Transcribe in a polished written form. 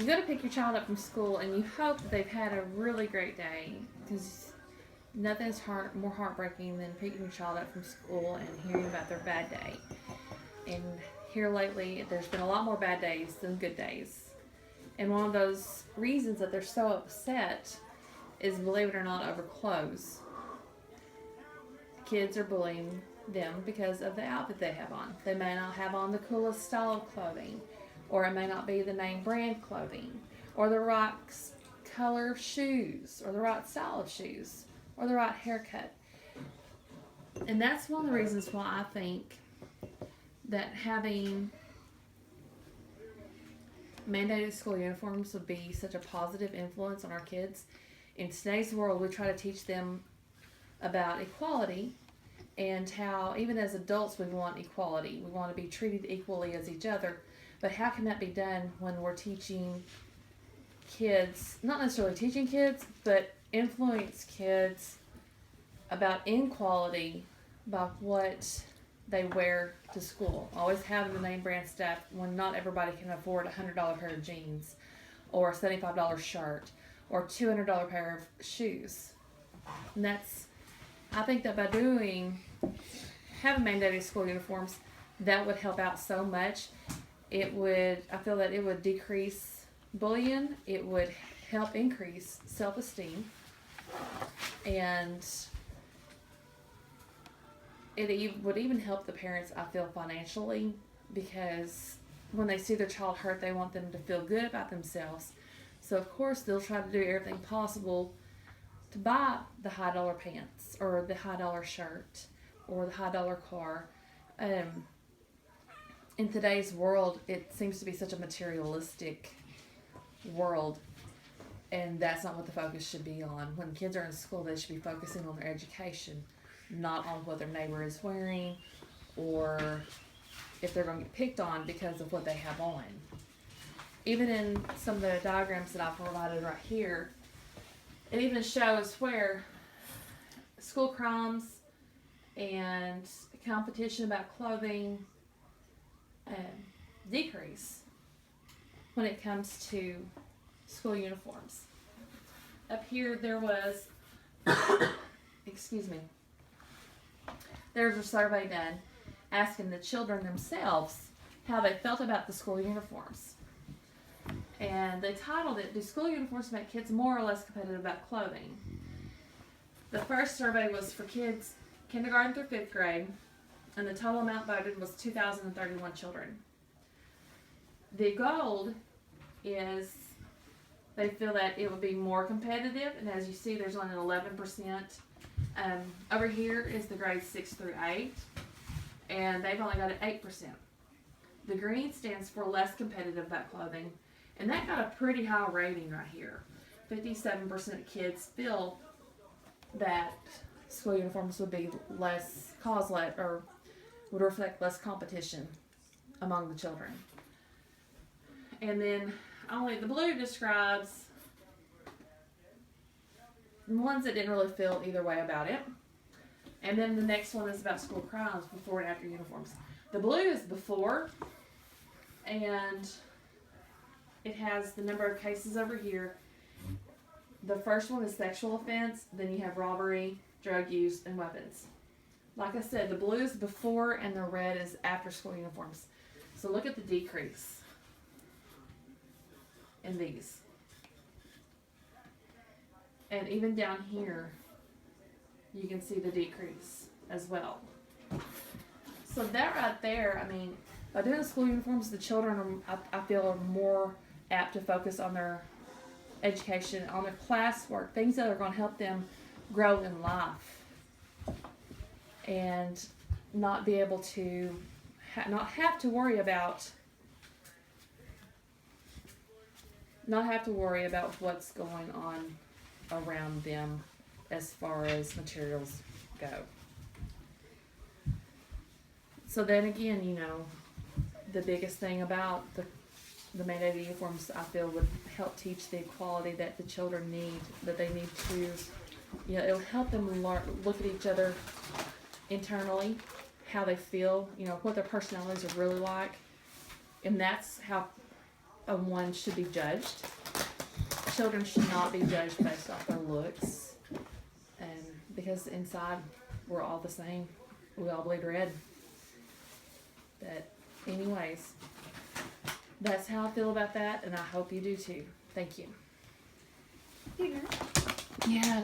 you go to pick your child up from school and you hope that they've had a really great day, because nothing's more heartbreaking than picking your child up from school and hearing about their bad day. And here lately, there's been a lot more bad days than good days. And one of those reasons that they're so upset is, believe it or not, over clothes. Kids are bullying them because of the outfit they have on. They may not have on the coolest style of clothing, or it may not be the name brand clothing, or the right color of shoes, or the right style of shoes, or the right haircut. And that's one of the reasons why I think that having mandated school uniforms would be such a positive influence on our kids. In today's world, we try to teach them about equality and how even as adults we want equality. We want to be treated equally as each other. But how can that be done when we're teaching kids, not necessarily teaching kids, but influence kids about inequality by what they wear to school? Always having the name brand stuff when not everybody can afford a $100 pair of jeans, or a $75 shirt, or a $200 pair of shoes. And I think that by having mandated school uniforms, that would help out so much. I feel that it would decrease bullying, it would help increase self-esteem, and it would even help the parents, I feel, financially, because when they see their child hurt, they want them to feel good about themselves. So of course they'll try to do everything possible to buy the high dollar pants, or the high dollar shirt, or the high dollar car. In today's world, it seems to be such a materialistic world, and that's not what the focus should be on. When kids are in school, they should be focusing on their education, not on what their neighbor is wearing, or if they're going to get picked on because of what they have on. Even in some of the diagrams that I provided right here, it even shows where school crimes and competition about clothing decrease when it comes to school uniforms. Up here there was, excuse me, there's a survey done asking the children themselves how they felt about the school uniforms. And they titled it, "Do School Uniforms Make Kids More or Less Competitive About Clothing?" The first survey was for kids kindergarten through 5th grade, and the total amount voted was 2,031 children. The gold is they feel that it would be more competitive, and as you see, there's only an 11%. Over here is the grades 6 through 8, and they've only got an 8%. The green stands for less competitive about clothing, and that got a pretty high rating right here. 57% of kids feel that school uniforms would be would reflect less competition among the children. And then only the blue describes ones that didn't really feel either way about it. And then the next one is about school crimes before and after uniforms. The blue is before, and it has the number of cases over here. The first one is sexual offense, then you have robbery, drug use, and weapons. Like I said, the blue is before and the red is after school uniforms. So look at the decrease in these. And even down here, you can see the decrease as well. So that right there, I mean, by doing school uniforms, the children, I feel, are more apt to focus on their education, on their classwork, things that are going to help them grow in life, and not be able to, not have to worry about what's going on around them as far as materials go. So then again, you know, the biggest thing about the mandated uniforms, I feel, would help teach the equality that the children need, that they need to, you know, it'll help them look at each other internally, how they feel, you know, what their personalities are really like. And that's how one should be judged. Children should not be judged based off their looks, and because inside we're all the same. We all bleed red. But anyways, that's how I feel about that, and I hope you do too. Thank you. Here. Yeah.